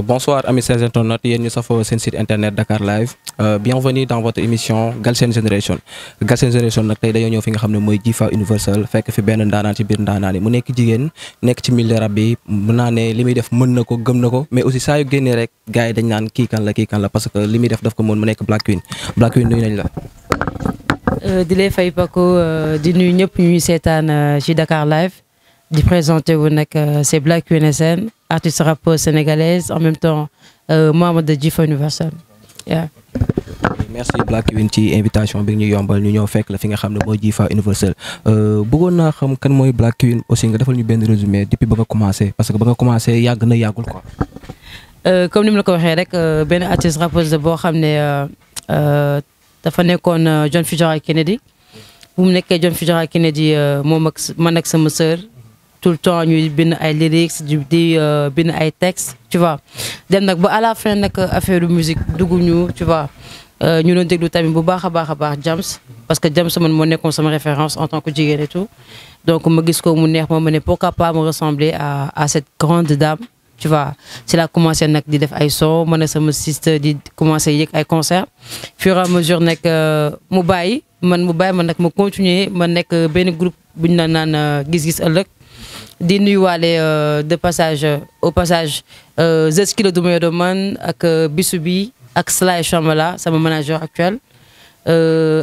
Bonsoir amis chers internautes yéen ñu safoo seen site internet Dakar Live bienvenue dans votre émission Galsen Generation Galsen Generation nag tey dañoo ñëw fi nga xam ne mooy Jifa Universal fekk fi benn ndaanaan ci biir ndaanaan yi mu nekk jigéen nekk ci milieu rap bi mën naa ne li muy def mën na ko gëm na ko mais aussi saa yu génnee rek gars yi dañ naan kii kan la parce que li muy def daf ko mën mu nekk Black Queen nuyu nañ la. di lay fay Paco di nuyu ñëpp ñuy seetaan ci Dakar Live di présenté wu nag c'est Black Queen SN artiste rappeuse sénégalaise en même temps membre de Jifa Universal. merci Black Queen ci invitation bi ñu yombal ñu ñëw fekk la fi nga xam ne mooy Jifa Universal bëggoon naa xam kan mooy Black Queen aussi nga defal ñu benn résumé depuis ba nga commencé parce que ba nga commencé yàgg na yàggul quoi. comme ni ma la ko waxee rek benn artiste rappeuse boo xam ne dafa nekkoon John Fitzgerald Kennedy bu mu nekkee John Fitzgerald Kennedy moom ak man ak sama sœur tout le temps ñuy bind ay lyrics di bind ay textes tu vois dem nag ba à la fin nag affaire musique dugg ñu tu vois ñu doon déglu tamit bu baax a baax Jams parce que Jams man moo nekkoon sama référence en tant que jigéen et tout donc ma gis ko mu neex ma ne pourquoi pas me ressembler à cette grande dame tu vois c'est là commencé nag di def ay son ma ne sama sister di commencé yëg ay concert fur et à mesure nag mu bàyyi man nag ma continuer ma nekk benn groupe bu ñu naan gis-gis ëllëg di nuyuwaale au passage Zeskilo du Moyo man ak Bisubi ak Sly Chamala sama manager actuel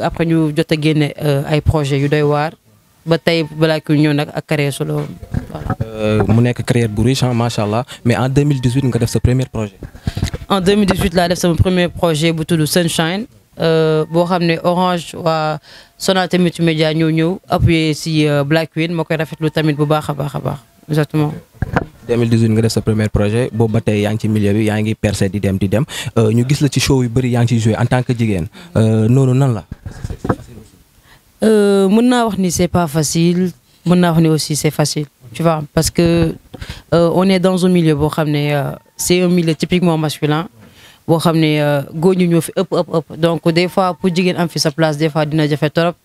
après ñu jot a génne ay projets yu doy waar ba tey balaa ku ñëw nag ak carrière solo voilà. mu nekk carrière bu riche macha allah mais en 2018 nga def sa premier projet. en 2018 laa def sama premier projet bu tudd Sunshine boo xam ne Orange waa Sonatel multimédia ñëw appuyé si Black Queen moo koy rafetlu tamit bu baax a baax exactement. 2018 nga def sa premier projet boobu ba tey yaa ngi ci milieu bi yaa ngi percé di dem ñu gis la ci show yu bëri yaa ngi ciy joué en tant que jigéen noonu nan la. mën naa wax ni c'est pas facile mën naa wax ni aussi c'est facile tu vois parce que on est dans un milieu boo xam ne c'est un milieu typiquement masculin. boo xam ne góor ñu ñoo fi ëpp donc des fois pour jigéen am fi sa place des fois dina jafe torop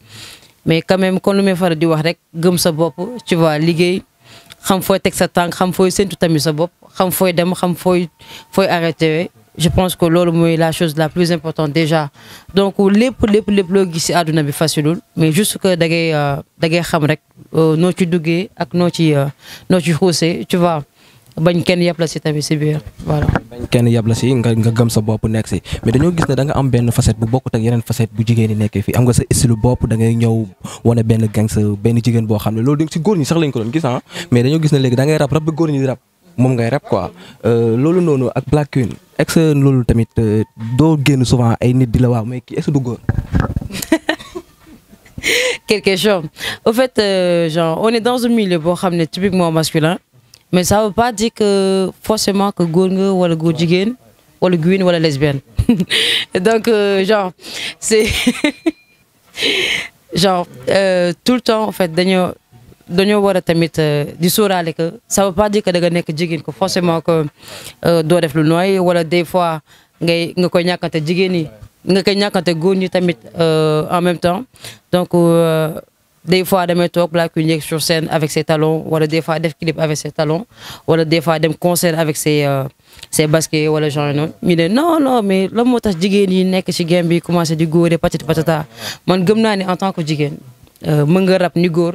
mais quand même comme lu may faral di wax rek gëm sa bopp tu vois liggéey xam fooy teg sa tànk xam fooy séntu tamit sa bopp xam fooy dem xam fooy arrêté je pense que loolu mooy la chose la plus importante déjà donc lépp loo gis ci àdduna bi facilul mais juste que da ngay xam rek noo ci duggee ak noo ci xuusee tu vois bañ kenn yab la si tamit si biir voilà. bañ kenn yab la si nga gëm sa bopp nekk si mais dañoo gis ne da nga am benn facette bu bokkut ak yeneen facette bu jigéen ñi nekkee fii am nga sa style bopp da ngay ñëw wane benn gang sa benn jigéen boo xam ne loolu si góor ñi sax lañ ko doon gis mais dañoo gis ne léegi da ngay rap bi góor ñi di rap moom ngay rap quoi loolu noonu ak Black Queen est-ce que loolu tamit doo génn souvent ay nit di la waaw mais kii est-ce que du góor. quelque chose au fait genre on est dans un milieu boo xam ne typiquement masculin. mais ça veut pas dire que forcément que góor nga wala góor jigéen wala gwin wala lesbienne donc genre c'est genre tout le temps en fait dañoo war a tamit di sóoraale que ça veut pas dire que da nga nekk jigéen que forcément que doo def lu nooy wala des fois nga koy ñàkkante jigéen ñi nga koy ñàkkante góor ñi tamit en même temps donc des fois damay toog Black Queen yéeg sur scène avec ses talons wala des fois def clip avec ses talons wala des fois dem concert avec ses baskets wala genre noonu ñu ne non mais lan moo tax jigéen yi nekk ci game bi commencé di góore patati patata man gëm naa ne en tant que jigéen mën nga rap ni góor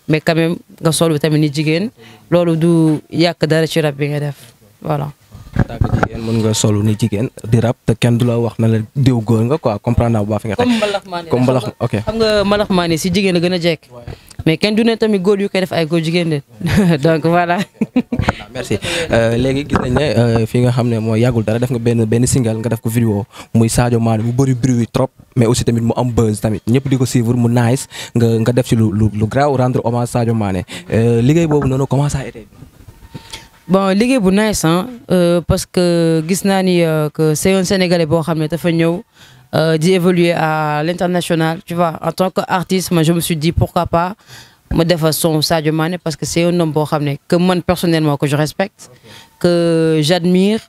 mais quand même nga solu tamit ni jigéen loolu du yàq dara ci rap bi nga def voilà. tàgg jigéen mën nga solu ni jigéen di rap te kenn du la wax na la diw góor nga quoi comprendre naa bu baax fi nga comme mbalax ok xam nga mbalax maa ne si jigéen la gën a jekk mais kenn du ne tamit góor yu koy def ay góor jigéen de donc voilà. merci léegi gis nañ ne fi nga xam ne mooy yàggul dara def nga benn single nga def ko vidéo muy Sadio Mané mu bëri bruit trop mais aussi tamit mu am buzz tamit ñëpp di ko suivre mu nice nga def ci lu graaw rendre hommage Sadio Mané liggéey boobu noonu comment ça a été. bon liggéey bu nice parce que gis naa ni que c'est un Sénégalais boo xam ne dafa ñëw di évoluer à l'international tu vois en tant qu'artiste moi je me suis dit pourquoi pas ma defar son Sadio Mané parce que c'est un homme boo xam ne que man personnellement que je respecte que j'admire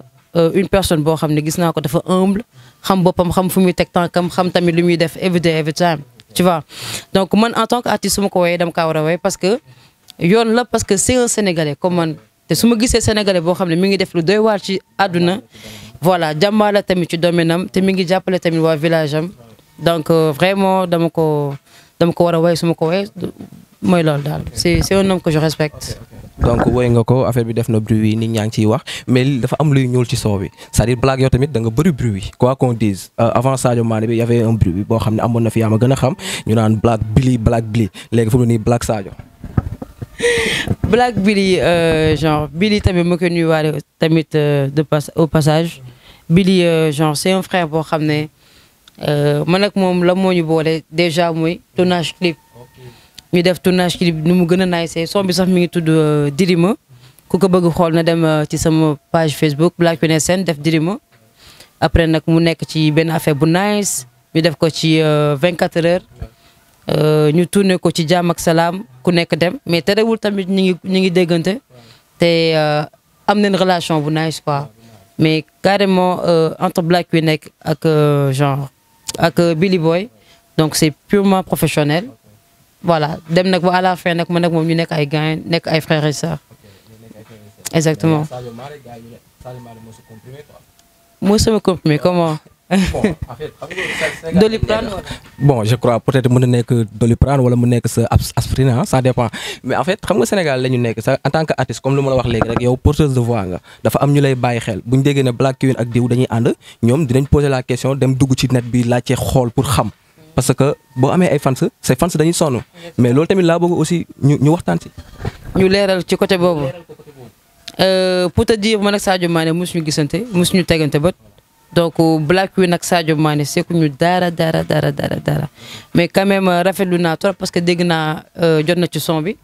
une personne boo xam ne gis naa ko dafa humble xam boppam xam fu muy teg tànkam xam tamit lu muy def every day every time tu vois donc man en tant qu'artiste su ma ko woyee dama kaa war a woy parce que yoon la parce que c'est un Sénégalais comme man te su ma gisee sénégalais boo xam ne mi ngi def lu doy waar ci àdduna voilà jàmbaar la tamit ci domaine am te mi ngi jàppale tamit waa village am donc vraiment dama ko war a way su ma ko way mooy loolu daal c'est un homme que je respecte. donc woy nga ko affaire bi def na bruit nit ñaa ngi ciy wax mais dafa am luy ñuul ci soo bi c'est-à-dire Black yow tamit da nga bëri bruit quoi qu'on dise avant Sadio Mané bi y avait un bruit boo xam ne amoon na fi yaa ma gën a xam ñu naan Black Billy léegi fu mu ne nii Black Sadio. Black Billy genre Billy tamit ma koy nuyuwaale tamit au passage Billy genre c'est un frère boo xam ne man ak moom la moo ñu boole déjà mooy tournage clip. ñu def tournage clip nu mu gën a nice son bi sax mi ngi tudd Dirima ku ko bëgg xool na dem ci sama page Facebook Black Queen SN def Dirima après nag mu nekk ci benn affaire bu nice ñu def ko ci 24 heures ñu tourné ko ci jàmm ak salaam ku nekk dem mais terewul tamit ñu ngi déggante te am nañ relation bu nice quoi mais carrément entre Black Queen nekk ak genre ak Billy Boy donc c'est purement professionnel. Voilà dem nag ba à la fin nag man nag moom ñu nekk ay gars nekk ay frères et sœurs. Exactement. moo sama comprimé comment. Doliprane. bon je crois peut-être mën na nekk Doliprane wala mu nekk sa aspirine ça dépend mais en fait xam nga Sénégal la ñu nekk sa en tant que artiste comme lu ma la wax léegi rek yow porteuse de voix nga dafa am ñu lay bàyyi xel bu ñu déggee ne Black Queen ak diw dañuy ànd ñoom dinañ poser la question dem dugg ci net bi laajte xool pour xam. parce que boo amee ay fans say fans dañuy sonn mais loolu tamit laa bëgg aussi ñu waxtaan ci. ñu leeral ci côté boobu pour te dire man ak Sadio Mané mosuñu gisante mosuñu tegante bët donc Black Queen ak Sadio Mané sekkuñu dara mais quand même rafetlu naa trop parce que dégg naa jot na ci son bi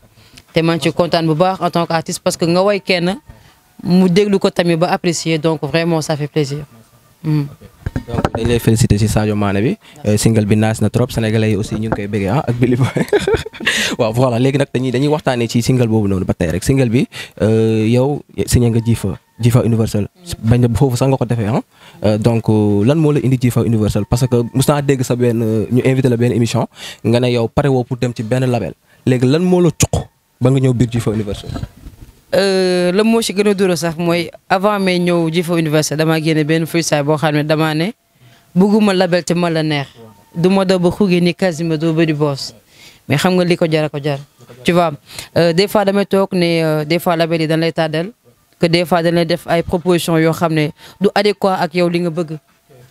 te man ci kontaan bu baax en tant qu'artiste parce que nga way kenn mu déglu ko tamit ba apprécier donc vraiment ça fait plaisir. donc dañ lay féliciter ci Sadio Mané bi single bi nice na trop sénégalais yi aussi ñu ngi koy bëggee ak Billy Boy waaw voilà léegi nag dañuy waxtaanee ci single boobu noonu ba tey rek single bi yow signé nga Jifa Universal bañ na foofu sax nga ko defee donc lan moo la indi Jifa Universal parce que mos naa dégg sa benn ñu invité la benn émission nga ne yow pare woo pour dem ci benn label léegi lan moo la cuq ba nga ñëw biir Jifa Universal. la moo ci gën a duro sax mooy avant may ñëw Jifa Universal damaa génne benn freestyle boo xam ne damaa ne bëgguma label te ma la neex du ma doo ba xugee ni Kazima doo bëri boss mais xam nga li ko jar tu vois des fois damay toog ne des fois label yi dañ lay tàddal que des fois dañ lay def ay propositions yoo xam ne du adéquat ak yow li nga bëgg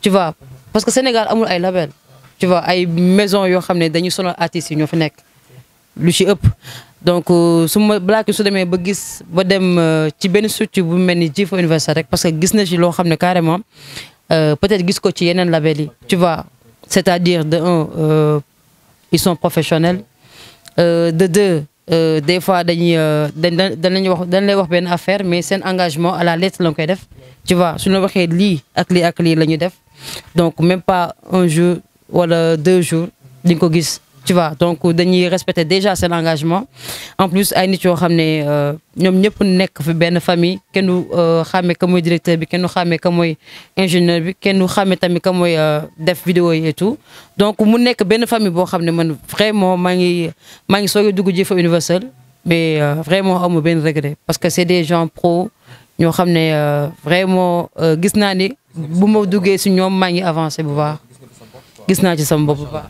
tu vois parce que Sénégal amul ay label tu vois ay maison yoo xam ne dañuy sonal artistes yi ñoo fi nekk lu ci ëpp donc su ma Black su demee ba gis ba dem ci benn structure bu mel ni Jifa Universal rek parce que gis na ci loo xam ne carrément peut-être gis ko ci yeneen label yi tu vois c'est-à-dire de un ils sont professionnels de deux des fois dañuy dañ lay wax benn affaire mais seen engagement à la lettre la koy def tu vois su ñu waxee lii ak lii la ñuy def donc même pas un jour wala 2 jours di nga ko gis. Tu vois donc dañuy respecter déjà seen engagement en plus ay nit yoo xam ne ñoom ñëpp nekk fi benn famille kenn du xàmme ka mooy directeur bi kenn du xàmme ka mooy ingénieur bi kenn du xàmme tamit ka mooy def vidéo yi et tout donc mu nekk benn famille boo xam ne man vraiment maa ngi soog a dugg Jifa Universal mais vraiment amu benn regret parce que c'est des gens pro ñoo xam ne vraiment gis naa ni bu ma duggee si ñoom maa ngi avancé bu baax. gis naa ci sama bopp bu baax.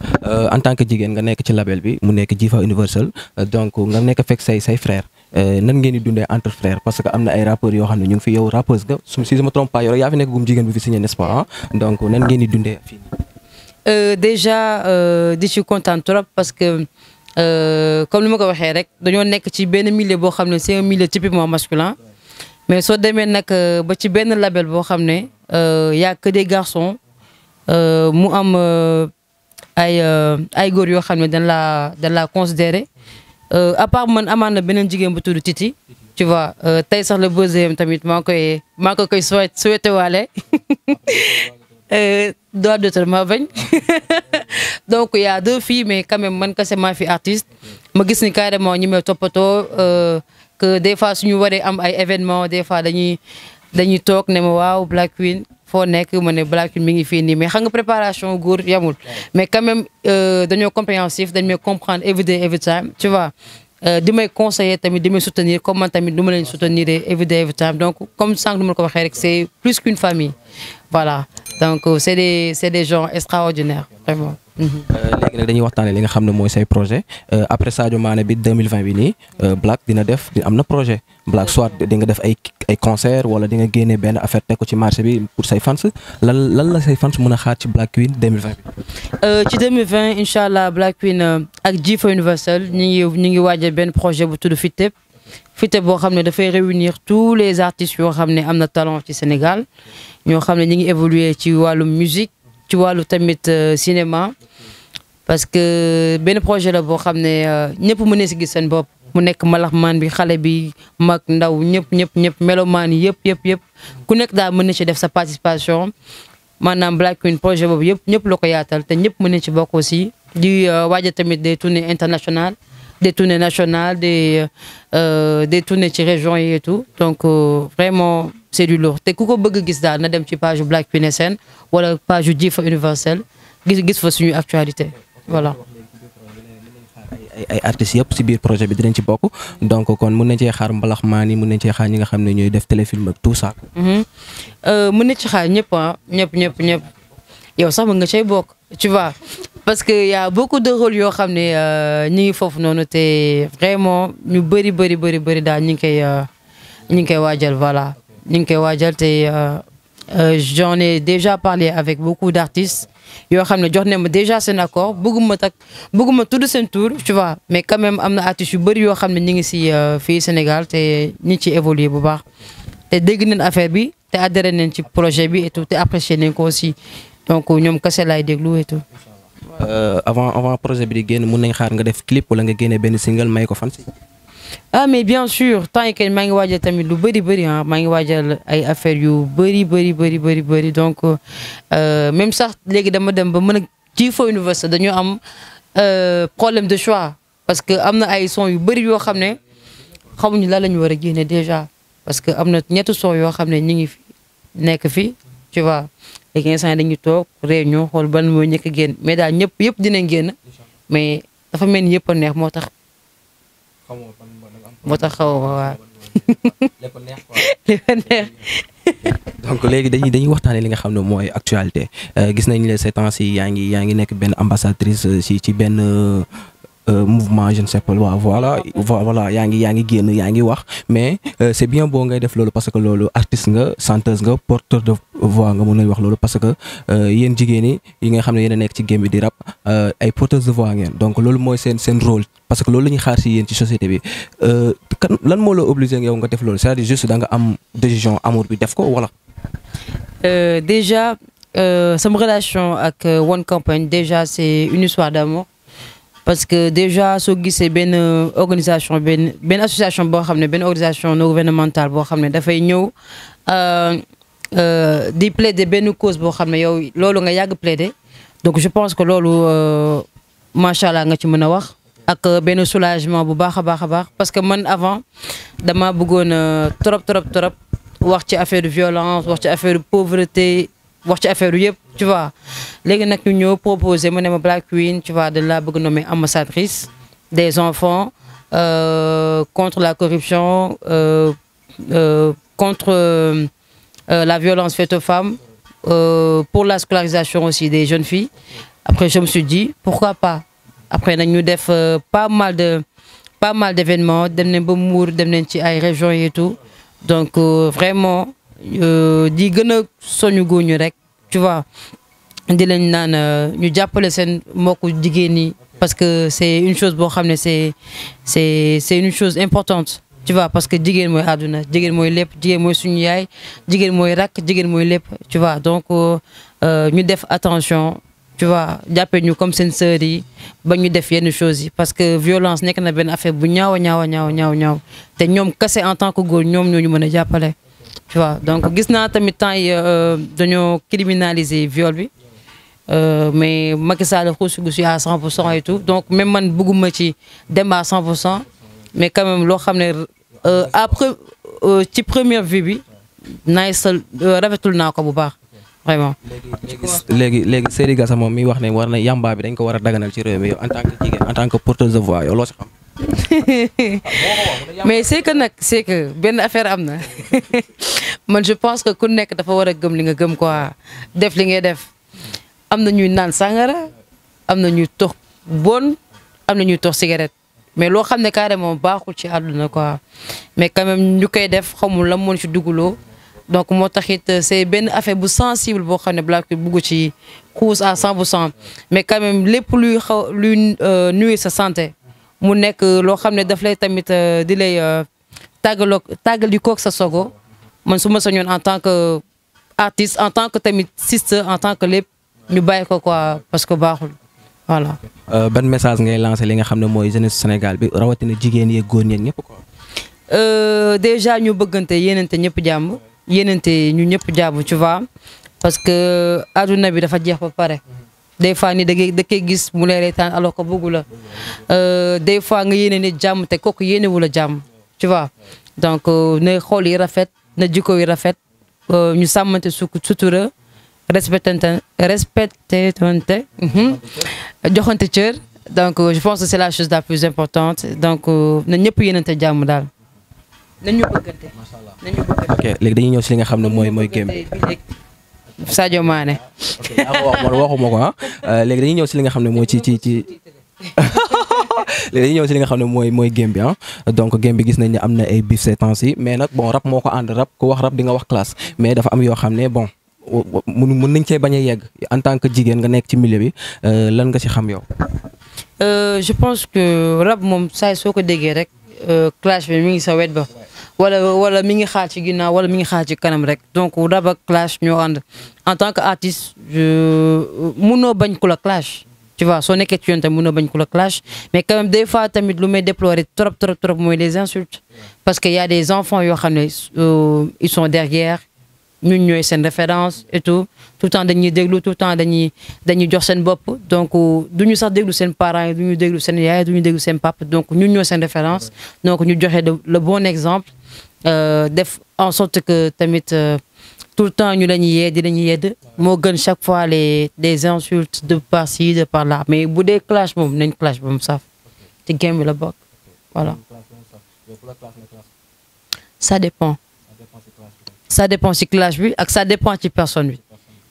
en tant que jigéen nga nekk ci label bi mu nekk Jifa Universal donc nga nekk fekk say frère nan ngeen di dundee entre frères parce que am na ay rappeurs yoo xam ne ñu ngi fi yow rappeuse nga si je me trompe pas yow yaa fi nekk gum jigéen bi fi signé n'est-ce pas donc nan ngeen di dundee fii. déjà di ci kontaan trop parce que comme ni ma ko waxee rek dañoo nekk ci benn milieu boo xam ne c'est un milieu typiquement masculin mais soo demee nag ba ci benn label boo xam ne y a que des garçons. mu am ay góor yoo xam ne dañ la considérer à part man amaan na beneen jigéen bu tudd Titi tu vois tey sax la deuxième tamit maa ko koy souhaité waale droit d'auteur ma bañ donc y a 2 filles mais quand même man kese maa fi artiste ma gis ni carrément ñi may toppatoo que des fois suñu waree am ay événements des fois dañuy toog ne ma waaw Black Queen foo nekk ma ne Black Queen mi ngi fii nii mais xam nga préparation góor yamul mais quand même dañoo compréhensif dañ may comprendre every day every time tu vois di may conseiller tamit di may soutenir comme man tamit du ma leen soutenir every day every time donc comme sànq nu ma ko waxee rek c'est plus qu'une famille voilà donc c'est des gens extraordinaires vraiment. léegi nag dañuy waxtaanee li nga xam ne mooy say projet après Sadio Mané bi 2020 bi nii Black am na projet Black soit di nga def ay concert wala di nga génne benn affaire teg ko ci marché bi pour say fans lan la say fans mën a xaar ci Black Queen 2020 bi. ci 2020 incha allah Black Queen ak G4 Universal ñu ngi waajal benn projet bu tudd Fitep boo xam ne dafay réunir tous les artistes yoo xam ne am na talent ci Sénégal ñoo xam ne ñu ngi évoluer ci wàllum musique ci wàllu tamit cinéma parce que benn projet la boo xam ne ñëpp mën na si gis seen bopp mu nekk malaxmaan bi xale bi mag ndaw ñëpp melomaan yi yëpp ku nekk daal mën na ci def sa participation maanaam Black Queen projet boobu ñëpp la ko yaatal te ñëpp mën na ci bokk aussi di waajal tamit des tournées internationales des tournées nationales des tournées ci régions yi et tout donc vraiment c'est du lourd te ku ko bëgg gis daal na dem ci page Black Queen SN wala page G4 Universal gis fa suñu actualité voilà. ay artistes yëpp ci biir projet bi dinañ ci bokk donc kon mën nañ cee xaar mbalaxmaan yi mën nañ cee xaar ñi nga xam ne ñooy def téléfilm ak tout ça. mën nañ ci xaar ñëpp ñëpp yow sax mën nga cay bokk tu vois parce que y a beaucoup de rôles yoo xam ne ñi ngi foofu noonu te vraiment ñu bëri daal ñu ngi koy waajal voilà ñu ngi koy waajal te j'en ai déjà parlé avec beaucoup d'artistes yoo xam ne jox ne ma déjà seen accord bëgguma tudd seen tour tu vois mais quand même am na artistes yu bëri yoo xam ne ñu ngi si fii Sénégal te ñi ci évoluer bu baax te dégg nañ affaire bi te adhéré nañ ci projet bi et tout te apprécié nañ ko aussi donc ñoom kese laay déglu et tout. avant projet bi di génn mën nañ xaar nga def clip wala nga génne benn single may ko fan si. ah mais bien sûr temps yi kenn maa ngi waajal tamit lu bëri ah maa ngi waajal ay affaires yu bëri donc même sax léegi dama dem ba mën a G4 Universal dañoo am problème de choix parce que am na ay son yu bëri yoo xam ne xamuñu lan la ñu war a génne déjà parce que am na ñetti son yoo xam ne ñu ngi fi nekk fi tu vois léegi instant yi dañuy toog réunion xool ban mooy ñëkk a génn mais daal yëpp dinañ génn mais dafa mel ni yëpp a neex moo tax xaw ma waaw. lépp neex. donc léegi dañuy waxtaanee li nga xam ne mooy actualité gis nañ ne ces temps-ci yaa ngi nekk benn ambassadrice ci benn mouvement je ne sais pas voilà yaa ngi génn yaa ngi wax mais c'est bien beau ngay def loolu parce que loolu artiste nga chanteuse nga porteur de voix nga mën nañ wax loolu parce que yéen jigéen yi nga xam ne yéen a nekk ci game bi di rap ay porteurs de voix ngeen donc loolu mooy seen rôle parce que loolu la ñuy xaar ci yéen ci société bi lan moo la obligé yow nga def loolu c'est-à-dire juste da nga am décision amour bi def ko wala. déjà sama relation ak One Campagne déjà c'est une histoire d'amour parce que déjà soo gisee benn organisation benn association boo xam ne benn organisation non gouvernementale boo xam ne dafay ñëw di plaider benn cause boo xam ne yow loolu nga yàgg plaider donc je pense que loolu macha allah nga ci mën a wax ak benn soulagement bu baax a baax parce que man avant dama bëggoon trop wax ci affaire de violence wax ci affaire de pauvreté wax ci affaire yëpp tu vois léegi nag ñu ñëw proposer mu ne ma Black Queen tu vois de la bëgg nommer ambassadrice des enfants contre la corruption contre la violence faite aux femmes pour la scolarisation aussi des jeunes filles après je me suis dit pourquoi pas après nag ñu def pas mal d'événements dem nañ ba Mbour dem nañ ci ay régions et tout donc vraiment di gën a soñu góor ñu rek tu vois di leen naan ñu jàppale seen mbokku jigéen ñi parce que c'est une chose boo xam ne c'est une chose importante tu vois parce que jigéen mooy àdduna jigéen mooy lépp jigéen mooy suñu yaay jigéen mooy rakk jigéen mooy lépp tu vois donc ñu def attention tu vois jàppee ñu comme seen sœurs yi ba ñu def yenn choses yi parce que violence nekk na benn affaire bu ñaaw te ñoom kese en tant que góor ñoom ñoo ñu mën a jàppale tu vois donc gis naa tamit temps yi dañoo criminaliser viol bi mais Macky Sall xuusigu si à 100% et tout donc même man bëgguma ci dem à 100% mais quand même loo xam ne après ci première vue bi rafetul naa ko bu baax vraiment. léegi Seydi Gassama moom mi wax ne war na yamba bi dañ ko war a daganal ci réew mi yow en tant que jigéen en tant que porteuse de voix yow loo si xam. mais c'est que nag c'est que benn affaire am na man je pense que ku nekk dafa war a gëm li nga gëm quoi def li ngay def am na ñuy naan sàngara am na ñuy tox bon am na ñuy tox cigarette mais loo xam ne carrément baaxul ci àdduna quoi mais quand même ñu koy def xamul la moon ci duguloo donc moo taxit c'est benn affaire bu sensible boo xam ne Black Queen bugg ci xuus à 100% mais quand même lépp luy nuyu sa santé mu nekk loo xam ne daf lay tamit di lay tàggal di kook sa sogo man su ma sañoon en tant que artiste en tant que tamit sister en tant que lépp ñu bàyyi ko quoi parce que baaxul voilà. ban message ngay lancé li nga xam ne mooy jeunesse Sénégal bi rawatina jigéen yeeg góor ñeeg ñëpp quoi. déjà ñu bëggante yéenante ñëpp jàmm yéenante ñu ñëpp jàmm tu vois parce que adduna bi dafa jeex ba pare. des fois ni da koy gis mu lay reetaan alors que bëggu la des fois nga yéene nit jàmm te kooku yéenewu la jàmm tu vois donc na xool yi rafet na jikko yi rafet ñu sàmmante sutura respectante joxante cër donc je pense que c'est la chose la plus importante donc na ñëpp yéenante jàmm daal nañu bëggante nañu bëggante. ok léegi dañuy ñëw si li nga xam ne mooy game bi. Sadio Mané. ok waxuma ko léegi dañuy ñëw si li nga xam ne mooy ci léegi dañuy ñëw si li nga xam ne mooy game bi donc game bi gis nañ ne am na ay bif ces temps-ci mais nag bon rap moo ko ànd rap ku wax rap di nga wax classe mais dafa am yoo xam ne bon mun nañ cee bañ a yegg en tant que jigéen nga nekk ci milieu bi lan nga ci xam yow. je pense que rap moom saa soo ko déggee rek clash bi mi ngi sa wet ba. wala mi ngi xaar ci ginnaaw wala mi ngi xaar ci kanam rek donc rap ak clash ñoo ànd en tant que artiste munoo bañ ku la clash tu vois soo nekkee ci yoon tamit munoo bañ ku la clash mais quand même des fois tamit lu may déplorer trop mooy les insultes parce que y a des enfants yoo xam ne ils sont derrière ñun ñooy seen référence et tout le temps dañuy déglu tout le temps dañuy jox seen bopp donc duñu sax déglu seen parents yi duñu déglu seen yaay duñu déglu seen papa donc ñun ñooy seen référence donc ñu joxe le bon exemple def en sorte que tamit tout le temps ñu lañuy yee di lañuy yedd moo gën chaque fois les insultes de par-ci de par-là mais bu dee clash moom nañ clash ba mu saf ci game bi la bokk voilà. Ça dépend ci clash bi ak ça dépend ci personne bi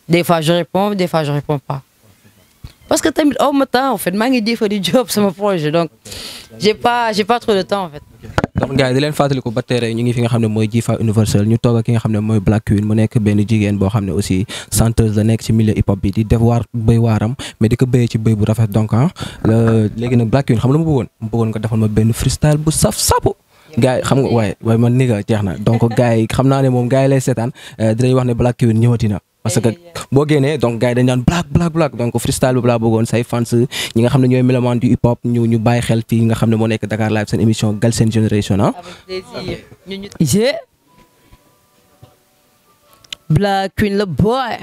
des fois je réponds pas parce que tamit aw ma temps en fait maa ngi jëfa di job sama projet donc j'ai pas trop de temps en fait. donc gars yi di leen fàttaliku ba tey ñu ngi fi nga xam ne mooy Jifa Universal ñu toog ak ki nga xam ne mooy Black Queen mu nekk benn jigéen boo xam ne aussi chanteuse la nekk ci milieu hip hop bi di def béy waaram mais di ko béyee ci béy bu rafet donc léegi nag Black Queen xam la mu bëggoon nga defal ma benn freestyle bu saf sapu. gars yi xam nga waaye man ni nga jeex na donc gars yi xam naa ne moom gars yi lay seetaan dinañ wax ne Black Queen ñëwati na parce que boo génnee donc gars yi dañ naan black donc freestyle bi laa bëggoon say fans ñi nga xam ne ñooy mélomane du hip hop ñu bàyyi xel fii nga xam ne moo nekk Dakar Live seen émission Galsen Generation avec plaisir. Black Queen le boy.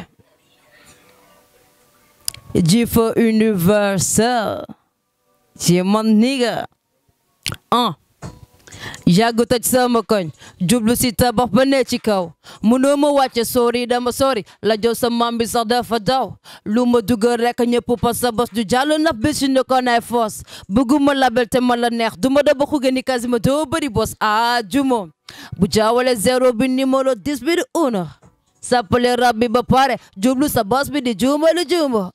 Jifa Universal. C'est mon nigga. yàgg toj sama koñ jublu si tabax ba ne ci kaw mënoo ma wàcce sori dama sori la jow sa maam bi sax dafa daw lu ma dugal rek ñëpp pas sa bos du jàll naf bi si ne ko nay foos bëgguma label te ma la neex duma da ba xuge ni kasima doo bëri bos jumo bu jaawale 0 bi numéro 10 bi di uno sappale rab bi ba pare jublu sa bos bi di juuma lu juuma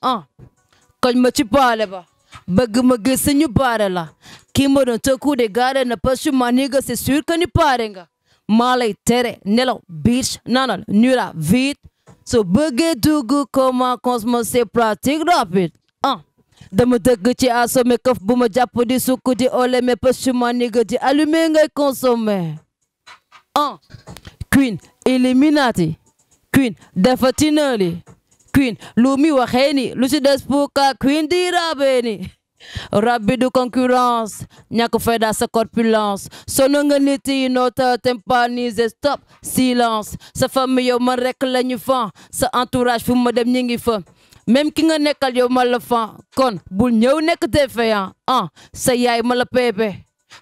koñ ma ci paale ba bëgg ma gis ñu baare la kii ma doon tëkku de gaare na parce que ma nigga c'est sûr que ni pare nga maa lay tere nelaw bitch nanal nura vite so bëggee dugg comment consommer c'est pratique rapide dama dëgg ci assommé këf bu ma jàpp di sukk di ole mais parce que ma nigga di allumé ngay consommer Queen Illuminati Queen dafa tinali Queen lu mi waxee ni lu ci des pour ka Queen di rabee ni rabbi du concurrence ñàkk fayda sa corpulence sono nga nit yi noota tympaniser stop silence sa famille yow man rek lañu fan sa entourage fu ma dem ñi ngi fa même ki nga nekkal yow ma la fan kon bul ñëw nekk défaillant sa yaay ma la pepe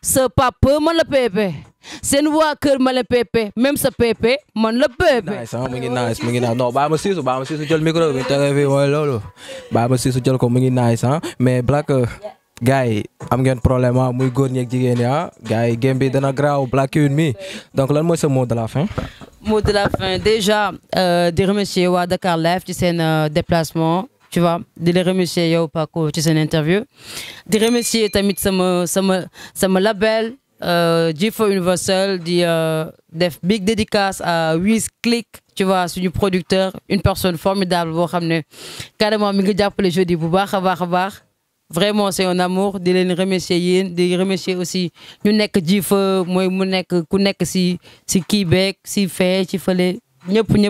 sa papa ma la pepe seen waa kër ma la pepe même sa pepe man la pepe. mu ngi nice non baa ma siisu jël micro bi tege fi mooy loolu baa ma siisu jël ko mu ngi nice mais Black gars yi am ngeen problème muy góor ñeeg jigéen ñi gars yi game bi dana graaw Black Queen mi donc lan mooy sa mot de la fin. Mot de la fin déjà di remercier waa Dakar Live ci seen déplacement tu vois di la remercier yow Paco ci seen interview di remercier tamit sama label G4 Universal di def big dédicace à Wiz Click tu vois suñu producteur une personne formidable boo xam ne carrément mi ngi jàppale jeudi bu baax a baax. Vraiment c'est un amour di leen remercier yéen di remercier aussi ñu nekk G4 mooy mu nekk ku nekk si kii beeg si fee ci fële ñëpp. ñu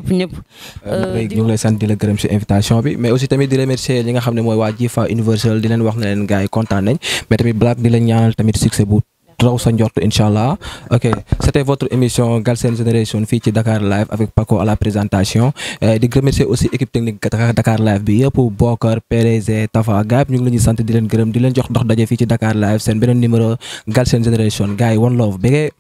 ngi lay sant di la gërëm si invitation bi mais aussi tamit di remercier ñi nga xam ne mooy waa G4 Universal di leen wax ne leen gars yi kontaan nañ mais tamit Black di leen ñaanal tamit succès bu raw sa njort inchallah. Ok, c'était votre émission Galsen Generation fii ci Dakar Live avec Paco à la présentation di remercier aussi équipe technique Dakar Live bi yëpp Bokar PDG Tafa gars ñu ngi leen di sant di leen gërëm di leen jox dox daje fii ci Dakar Live seen beneen numéro Galsen Generation gars yi one love bégee